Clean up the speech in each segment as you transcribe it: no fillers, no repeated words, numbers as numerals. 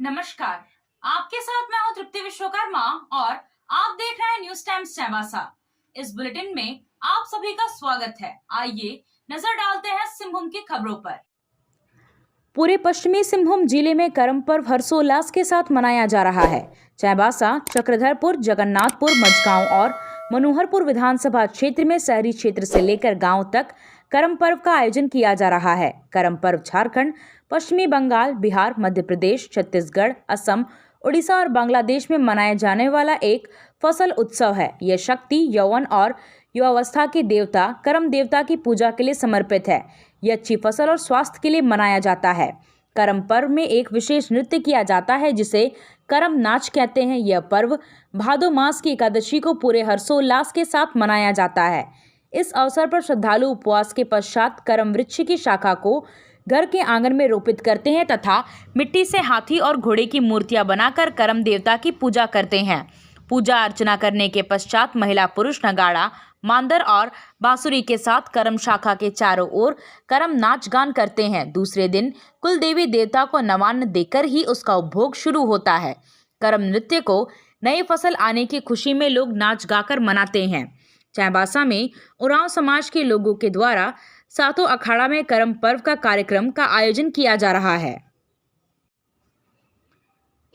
नमस्कार, आपके साथ मैं हूं तृप्ति विश्वकर्मा और आप देख रहे हैं न्यूज टाइम्स चाईबासा। इस बुलेटिन में आप सभी का स्वागत है। आइए नजर डालते हैं सिंहभूम की खबरों पर। पूरे पश्चिमी सिंहभूम जिले में करम पर्व हर्षोल्लास के साथ मनाया जा रहा है। चाईबासा, चक्रधरपुर, जगन्नाथपुर, मझगांव और मनोहरपुर विधानसभा क्षेत्र में शहरी क्षेत्र से लेकर गांव तक करम पर्व का आयोजन किया जा रहा है। करम पर्व झारखंड, पश्चिमी बंगाल, बिहार, मध्य प्रदेश, छत्तीसगढ़, असम, उड़ीसा और बांग्लादेश में मनाया जाने वाला एक फसल उत्सव है। यह शक्ति, यौवन और युवावस्था के देवता करम देवता की पूजा के लिए समर्पित है। यह अच्छी फसल और स्वास्थ्य के लिए मनाया जाता है। करम पर्व में एक विशेष नृत्य किया जाता है जिसे करम नाच कहते हैं। यह पर्व भादो मास की एकादशी को पूरे हर्षोल्लास के साथ मनाया जाता है। इस अवसर पर श्रद्धालु उपवास के पश्चात करम वृक्ष की शाखा को घर के आंगन में रोपित करते हैं तथा मिट्टी से हाथी और घोड़े की मूर्तियां बनाकर करम देवता की पूजा करते हैं। पूजा अर्चना करने के पश्चात महिला पुरुष नगाड़ा, मांदर और बांसुरी के साथ करम शाखा के चारों ओर करम नाच गान करते हैं। दूसरे दिन कुल देवी देवता को नवान्न देकर ही उसका उपभोग शुरू होता है। करम नृत्य को नई फसल आने की खुशी में लोग नाच गाकर मनाते हैं। चाईबासा में उरांव समाज के लोगों के द्वारा सातों अखाड़ा में करम पर्व का कार्यक्रम का आयोजन किया जा रहा है।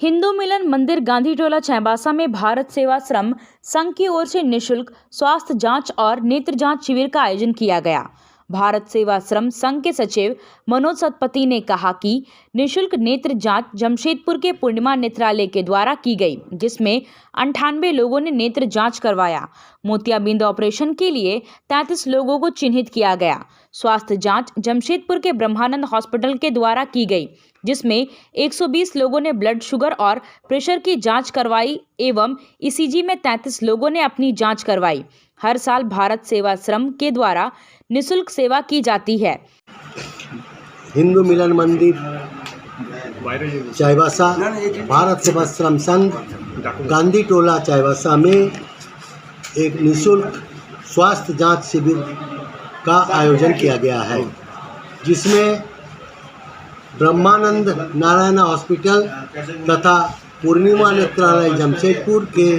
हिंदू मिलन मंदिर गांधी टोला चाईबासा में भारत सेवाश्रम संघ की ओर से निःशुल्क स्वास्थ्य जांच और नेत्र जांच शिविर का आयोजन किया गया। भारत सेवाश्रम संघ के सचिव मनोज सतपति ने कहा कि निःशुल्क नेत्र जांच जमशेदपुर के पूर्णिमा नेत्रालय के द्वारा की गई, जिसमें 98 लोगों ने नेत्र जांच करवाया। मोतियाबिंद ऑपरेशन के लिए 33 लोगों को चिन्हित किया गया। स्वास्थ्य जांच जमशेदपुर के ब्रह्मानंद हॉस्पिटल के द्वारा की गई, जिसमें 120 लोगों ने ब्लड शुगर और प्रेशर की जांच करवाई एवं ईसीजी में 33 लोगों ने अपनी जांच करवाई। हर साल भारत सेवाश्रम के द्वारा निःशुल्क सेवा की जाती है। हिंदू मिलन मंदिर चाईबासा, भारत सेवाश्रम संघ गांधी टोला चाईबासा में एक निःशुल्क स्वास्थ्य जांच शिविर का आयोजन किया गया है, जिसमें ब्रह्मानंद नारायण हॉस्पिटल तथा पूर्णिमा नेत्रालय जमशेदपुर के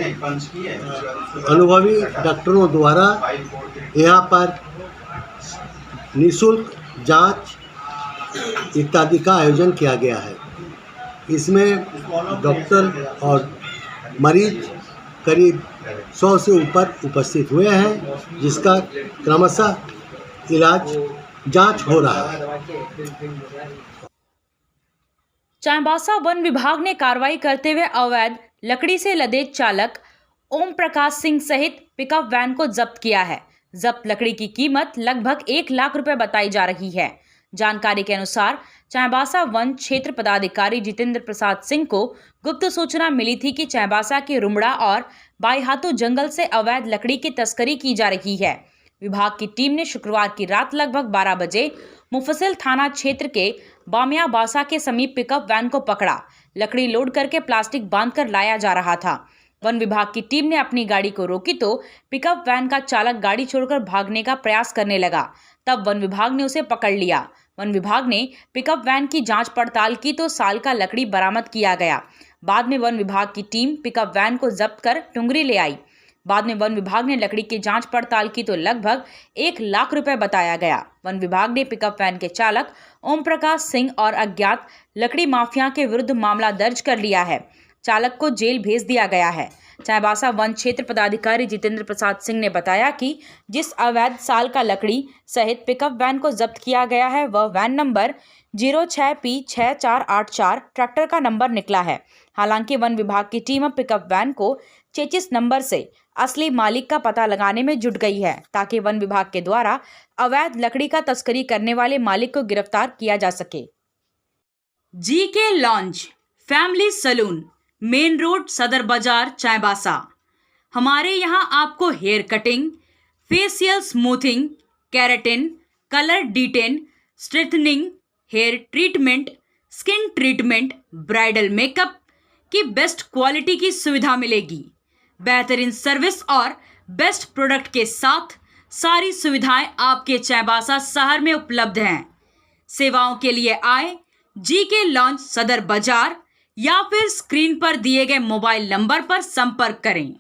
अनुभवी डॉक्टरों द्वारा यहाँ पर निःशुल्क जांच इत्यादि का आयोजन किया गया है। इसमें डॉक्टर और मरीज करीब 100 से ऊपर उपस्थित हुए हैं, जिसका क्रमशः इलाज जांच हो रहा है। चाईबासा वन विभाग ने कार्रवाई करते हुए अवैध लकड़ी से लदे चालक ओम प्रकाश सिंह सहित पिकअप वैन को जब्त किया है। जब्त लकड़ी की कीमत लगभग 1 लाख रुपए बताई जा रही है। जानकारी के अनुसार चाईबासा वन क्षेत्र पदाधिकारी जितेंद्र प्रसाद सिंह को गुप्त सूचना मिली थी कि चाईबासा के रुमड़ा और बाईहातू जंगल से अवैध लकड़ी की तस्करी की जा रही है। विभाग की टीम ने शुक्रवार की रात लगभग 12 बजे मुफस्सिल थाना क्षेत्र के बामिया बासा के समीप पिकअप वैन को पकड़ा। लकड़ी लोड करके प्लास्टिक बांधकर लाया जा रहा था। वन विभाग की टीम ने अपनी गाड़ी को रोकी तो पिकअप वैन का चालक गाड़ी छोड़कर भागने का प्रयास करने लगा। तब वन विभाग ने उसे पकड़ लिया। वन विभाग ने पिकअप वैन की जांच पड़ताल की तो साल का लकड़ी बरामद किया गया। बाद में वन विभाग की टीम पिकअप वैन को जब्त कर टुंगरी ले आई। बाद में वन विभाग ने लकड़ी की जांच पड़ताल की तो लगभग 1 लाख रुपए बताया गया। वन विभाग ने पिकअप वैन के चालक ओम प्रकाश सिंह और अज्ञात लकड़ी माफिया के विरुद्ध मामला दर्ज कर लिया है। चालक को जेल भेज दिया गया है। चाईबासा वन क्षेत्र पदाधिकारी जितेंद्र प्रसाद सिंह ने बताया कि जिस अवैध साल का लकड़ी सहित पिकअप वैन को जब्त किया गया है वह वैन नंबर 06P6484 ट्रैक्टर का नंबर निकला है। हालांकि वन विभाग की टीम अब पिकअप वैन को चेचिस नंबर से असली मालिक का पता लगाने में जुट गई है, ताकि वन विभाग के द्वारा अवैध लकड़ी का तस्करी करने वाले मालिक को गिरफ्तार किया जा सके। GK launch family salon, main road, Sadar Bazaar, Chaibasa. हमारे यहाँ आपको hair cutting, facial smoothing, keratin, colour detan, straightening, hair treatment, skin treatment, bridal makeup की बेस्ट क्वालिटी की सुविधा मिलेगी। बेहतरीन सर्विस और बेस्ट प्रोडक्ट के साथ सारी सुविधाएं आपके चाईबासा शहर में उपलब्ध हैं। सेवाओं के लिए आए जीके लॉन्च, सदर बाजार, या फिर स्क्रीन पर दिए गए मोबाइल नंबर पर संपर्क करें।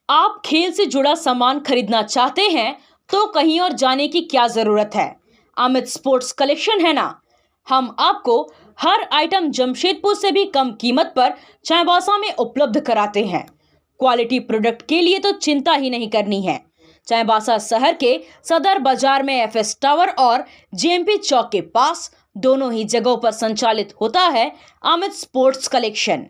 आप खेल से जुड़ा सामान खरीदना चाहते हैं तो कहीं और जाने की क्या जरूरत है। अमित स्पोर्ट्स कलेक्शन है ना। हम आपको हर आइटम जमशेदपुर से भी कम कीमत पर चाईबासा में उपलब्ध कराते हैं। क्वालिटी प्रोडक्ट के लिए तो चिंता ही नहीं करनी है। चाईबासा शहर के सदर बाजार में एफएस टावर और जेएमपी चौक के पास दोनों ही जगहों पर संचालित होता है अमित स्पोर्ट्स कलेक्शन।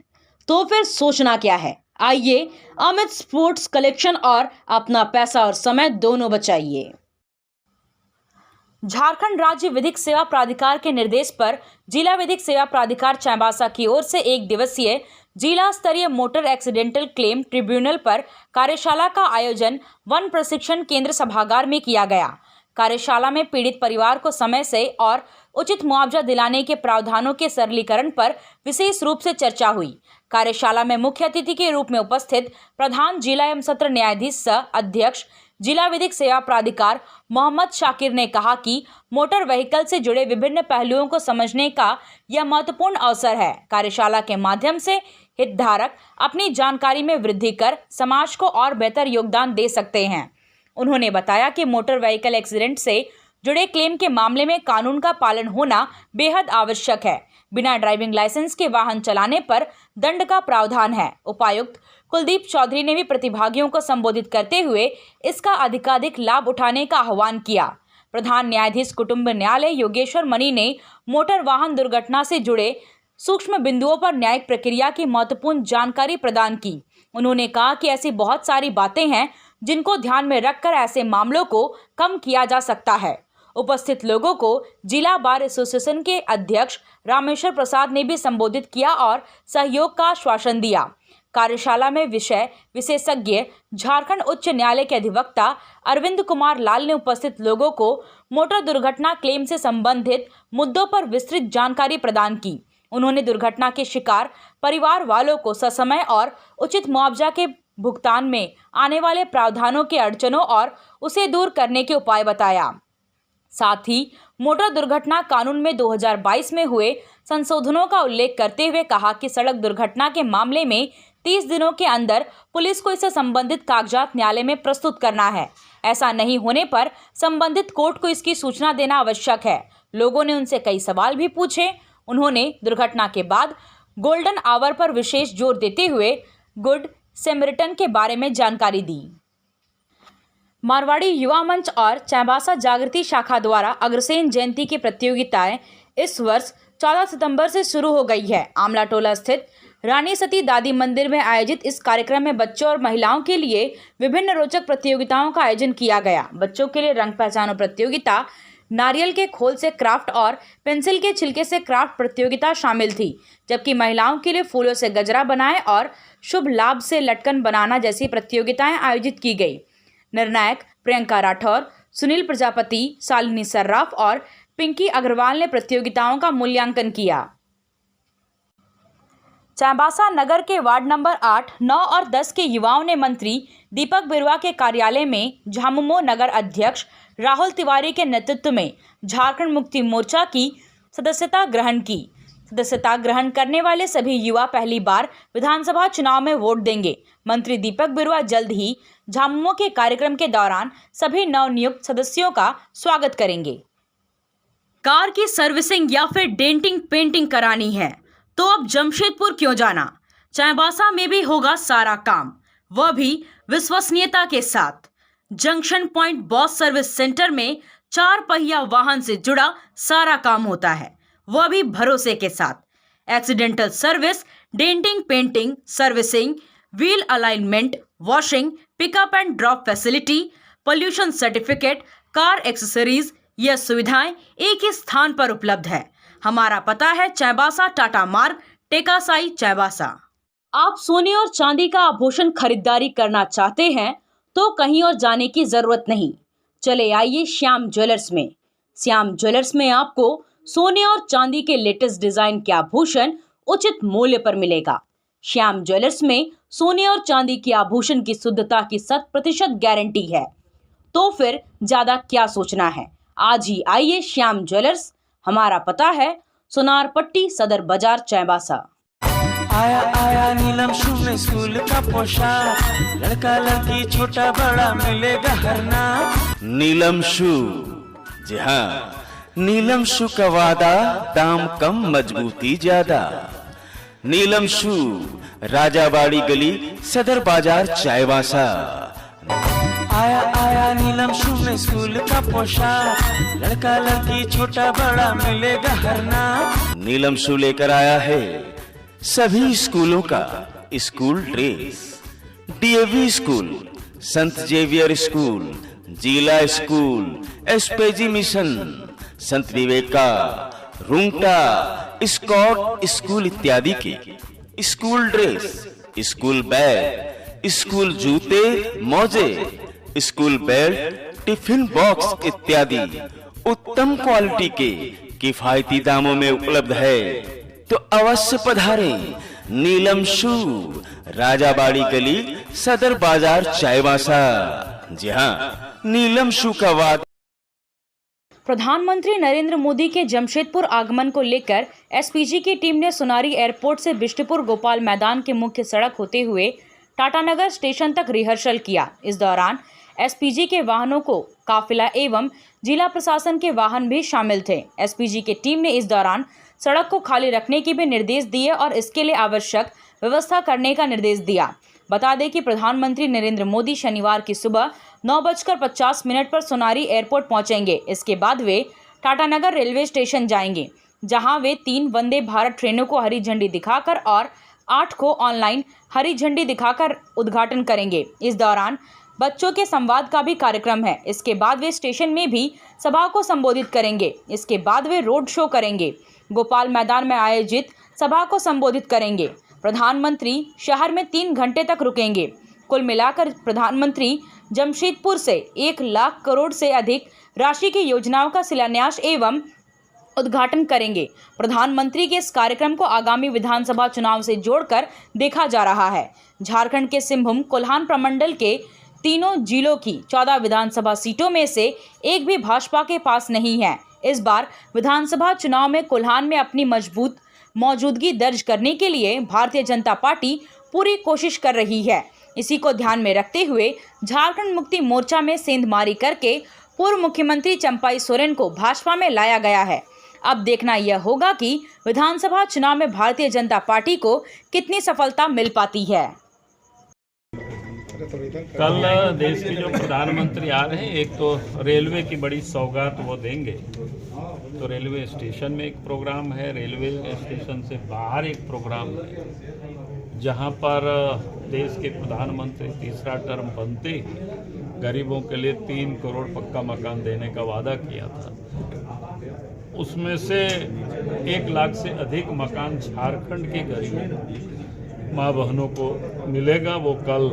तो फिर सोचना क्या है, आइए अमित स्पोर्ट्स कलेक्शन और अपना पैसा और समय दोनों बचाइए। झारखंड राज्य विधिक सेवा प्राधिकार के निर्देश पर जिला विधिक सेवा प्राधिकार चाईबासा की ओर से 1 दिवसीय जिला स्तरीय मोटर एक्सीडेंटल क्लेम ट्रिब्यूनल पर कार्यशाला का आयोजन वन प्रशिक्षण केंद्र सभागार में किया गया। कार्यशाला में पीड़ित परिवार को समय से और उचित मुआवजा दिलाने के प्रावधानों के सरलीकरण पर विशेष रूप से चर्चा हुई। कार्यशाला में मुख्य अतिथि के रूप में उपस्थित प्रधान जिला एवं सत्र न्यायाधीश सह अध्यक्ष जिला विधिक सेवा प्राधिकार मोहम्मद शाकिर ने कहा कि मोटर व्हीकल से जुड़े विभिन्न पहलुओं को समझने का यह महत्वपूर्ण अवसर है। कार्यशाला के माध्यम से हितधारक अपनी जानकारी में वृद्धि कर समाज को और बेहतर योगदान दे सकते हैं। उन्होंने बताया कि मोटर व्हीकल एक्सीडेंट से जुड़े क्लेम के मामले में कानून का पालन होना बेहद आवश्यक है। बिना ड्राइविंग लाइसेंस के वाहन चलाने पर दंड का प्रावधान है। उपायुक्त कुलदीप चौधरी ने भी प्रतिभागियों को संबोधित करते हुए इसका अधिकाधिक लाभ उठाने का आह्वान किया। प्रधान न्यायाधीश कुटुंब न्यायालय योगेश्वर मणि ने मोटर वाहन दुर्घटना से जुड़े सूक्ष्म बिंदुओं पर न्यायिक प्रक्रिया की महत्वपूर्ण जानकारी प्रदान की। उन्होंने कहा कि ऐसी बहुत सारी बातें हैं जिनको ध्यान में रखकर ऐसे मामलों को कम किया जा सकता है। उपस्थित लोगों को जिला बार एसोसिएशन के अध्यक्ष रामेश्वर प्रसाद ने भी संबोधित किया और सहयोग का आश्वासन दिया। कार्यशाला में विषय विशेषज्ञ झारखंड उच्च न्यायालय के अधिवक्ता अरविंद कुमार लाल ने उपस्थित लोगों को मोटर दुर्घटना क्लेम से संबंधित मुद्दों पर विस्तृत जानकारी प्रदान की। उन्होंने दुर्घटना के शिकार परिवार वालों को ससमय और उचित मुआवजा के भुगतान में आने वाले प्रावधानों के अड़चनों और उसे दूर करने के उपाय बताया। साथ ही मोटर दुर्घटना कानून में 2022 में हुए संशोधनों का उल्लेख करते हुए कहा कि सड़क दुर्घटना के मामले में 30 दिनों के अंदर पुलिस को इससे संबंधित कागजात न्यायालय में प्रस्तुत करना है। ऐसा नहीं होने पर संबंधित कोर्ट को इसकी सूचना देना आवश्यक है। लोगों ने उनसे कई सवाल भी पूछे। उन्होंने दुर्घटना के बाद गोल्डन आवर पर विशेष जोर देते हुए गुड सैमरिटन के बारे में जानकारी दी। मारवाड़ी युवा मंच और चाईबासा जागृति शाखा द्वारा अग्रसेन जयंती की प्रतियोगिताएं इस वर्ष 14 सितंबर से शुरू हो गई है। आमला टोला स्थित रानी सती दादी मंदिर में आयोजित इस कार्यक्रम में बच्चों और महिलाओं के लिए विभिन्न रोचक प्रतियोगिताओं का आयोजन किया गया। बच्चों के लिए रंग पहचानो प्रतियोगिता, नारियल के खोल से क्राफ्ट और पेंसिल के छिलके से क्राफ्ट प्रतियोगिता शामिल थी, जबकि महिलाओं के लिए फूलों से गजरा बनाए और शुभ लाभ से लटकन बनाना जैसी प्रतियोगिताएं आयोजित की गई। निर्णायक प्रियंका राठौर, सुनील प्रजापति, शालिनी सर्राफ और पिंकी अग्रवाल ने प्रतियोगिताओं का मूल्यांकन किया। चाईबासा नगर के वार्ड नंबर 8, 9 और 10 के युवाओं ने मंत्री दीपक बिरुआ के कार्यालय में झामुमो नगर अध्यक्ष राहुल तिवारी के नेतृत्व में झारखंड मुक्ति मोर्चा की सदस्यता ग्रहण की। सदस्यता ग्रहण करने वाले सभी युवा पहली बार विधानसभा चुनाव में वोट देंगे। मंत्री दीपक बिरुआ जल्द ही झामुमो के कार्यक्रम के दौरान सभी नवनियुक्त सदस्यों का स्वागत करेंगे। कार की सर्विसिंग या फिर डेंटिंग पेंटिंग करानी है तो अब जमशेदपुर क्यों जाना। चाईबासा में भी होगा सारा काम, वह भी विश्वसनीयता के साथ। Junction point boss service centre में 4 पहिया वाहन से जुड़ा सारा काम होता है, वह भी भरोसे के साथ। Accidental service, denting painting, servicing, wheel alignment, washing, pickup and drop facility, pollution certificate, car accessories, यह सुविधाएं एक ही स्थान पर उपलब्ध है। हमारा पता है चाईबासा टाटा मार्ग, टेकासाई, चाईबासा। आप सोने और चांदी का आभूषण खरीदारी करना चाहते हैं तो कहीं और जाने की जरूरत नहीं। चले आइए श्याम ज्वेलर्स में। श्याम ज्वेलर्स में आपको सोने और चांदी के लेटेस्ट डिजाइन के आभूषण उचित मूल्य पर मिलेगा। श्याम ज्वेलर्स में सोने और चांदी के आभूषण की शुद्धता की 100% गारंटी है। तो फिर ज्यादा क्या सोचना है, आज ही आइए श्याम ज्वेलर्स, हमारा पता है सोनार पट्टी, सदर बाजार, चाईबासा। आया आया नीलम शू में स्कूल का पोशाक, लड़का लड़की छोटा बड़ा मिलेगा हर नाम। नीलम शू, जी हाँ, नीलम शू का वादा, दाम कम मजबूती ज्यादा। नीलम शू, राजाबाड़ी गली, सदर बाजार, चाईबासा। आया आया नीलम शू में स्कूल का पोशाक, लड़का लड़की छोटा बड़ा मिलेगा हर नाम। नीलम शू लेकर आया है सभी स्कूलों का स्कूल ड्रेस। डीएवी स्कूल, संत जेवियर स्कूल, जिला स्कूल, एसपीजी मिशन, संत विवेका, रुंगटा, स्कॉट स्कूल इत्यादि के school dress, school bag, school जूते, मोजे, स्कूल बेल्ट, टिफिन बॉक्स इत्यादि उत्तम क्वालिटी के किफायती दामों में उपलब्ध है। तो अवश्य पधारें। नीलम शू, राजाबाड़ी गली, सदर बाजार, चाईबासा। जी हाँ, नीलम शू का वादा। प्रधानमंत्री नरेंद्र मोदी के जमशेदपुर आगमन को लेकर एसपीजी की टीम ने सोनारी एयरपोर्ट से बिष्टुपुर गोपाल मैदान के मुख्य सड़क होते हुए टाटानगर स्टेशन तक रिहर्सल किया। इस दौरान एसपीजी के वाहनों को काफिला एवं जिला प्रशासन के वाहन भी शामिल थे। एसपीजी की टीम ने इस दौरान सड़क को खाली रखने के भी निर्देश दिए और इसके लिए आवश्यक व्यवस्था करने का निर्देश दिया। बता दें कि प्रधानमंत्री नरेंद्र मोदी शनिवार की सुबह 9:50 पर सोनारी एयरपोर्ट पहुंचेंगे। इसके बाद वे टाटानगर रेलवे स्टेशन जाएंगे, जहां वे 3 वंदे भारत ट्रेनों को हरी झंडी दिखाकर और 8 को ऑनलाइन हरी झंडी दिखाकर उद्घाटन करेंगे। इस दौरान बच्चों के संवाद का भी कार्यक्रम है। इसके बाद वे स्टेशन में भी सभा को संबोधित करेंगे। इसके बाद वे रोड शो करेंगे, गोपाल मैदान में आयोजित सभा को संबोधित करेंगे। प्रधानमंत्री शहर में 3 घंटे तक रुकेंगे। कुल मिलाकर प्रधानमंत्री जमशेदपुर से 1 लाख करोड़ से अधिक राशि की योजनाओं का शिलान्यास एवं उद्घाटन करेंगे। प्रधानमंत्री के इस कार्यक्रम को आगामी विधानसभा चुनाव से जोड़कर देखा जा रहा है। झारखंड के सिंहभूम कोल्हान प्रमंडल के तीनों जिलों की 14 विधानसभा सीटों में से एक भी भाजपा के पास नहीं है। इस बार विधानसभा चुनाव में कोल्हान में अपनी मजबूत मौजूदगी दर्ज करने के लिए भारतीय जनता पार्टी पूरी कोशिश कर रही है। इसी को ध्यान में रखते हुए झारखंड मुक्ति मोर्चा में सेंधमारी करके पूर्व मुख्यमंत्री चंपाई सोरेन को भाजपा में लाया गया है। अब देखना यह होगा कि विधानसभा चुनाव में भारतीय जनता पार्टी को कितनी सफलता मिल पाती है। कल देश के जो प्रधानमंत्री आ रहे हैं, एक तो रेलवे की बड़ी सौगात वो देंगे, तो रेलवे स्टेशन में एक प्रोग्राम है, रेलवे स्टेशन से बाहर एक प्रोग्राम है, जहां पर देश के प्रधानमंत्री तीसरा टर्म बनते ही गरीबों के लिए 3 करोड़ पक्का मकान देने का वादा किया था। उसमें से 1 लाख से अधिक मकान झारखंड के गरीब माँ बहनों को मिलेगा। वो कल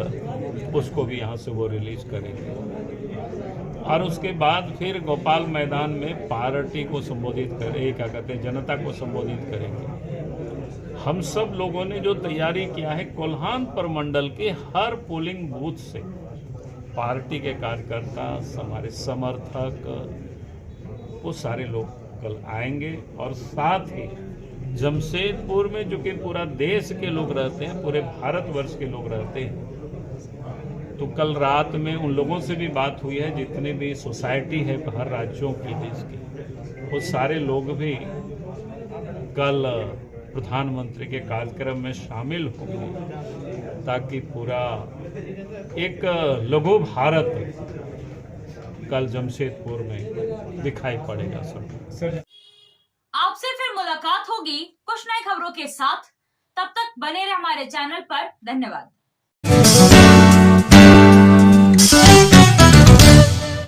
उसको भी यहाँ से वो रिलीज करेंगे और उसके बाद फिर गोपाल मैदान में पार्टी को संबोधित करें, क्या कहते हैं, जनता को संबोधित करेंगे। हम सब लोगों ने जो तैयारी किया है, कोल्हान प्रमंडल के हर पोलिंग बूथ से पार्टी के कार्यकर्ता, हमारे समर्थक, वो सारे लोग कल आएंगे और साथ ही जमशेदपुर में जो कि पूरा देश के लोग रहते हैं, पूरे भारतवर्ष के लोग रहते हैं, तो कल रात में उन लोगों से भी बात हुई है, जितने भी सोसाइटी है हर राज्यों की देश की, वो सारे लोग भी कल प्रधानमंत्री के कार्यक्रम में शामिल होंगे, ताकि पूरा एक लघु भारत कल जमशेदपुर में दिखाई पड़ेगा सब। आपसे फिर मुलाकात होगी कुछ नई खबरों के साथ। तब तक बने रहे हमारे चैनल पर। धन्यवाद।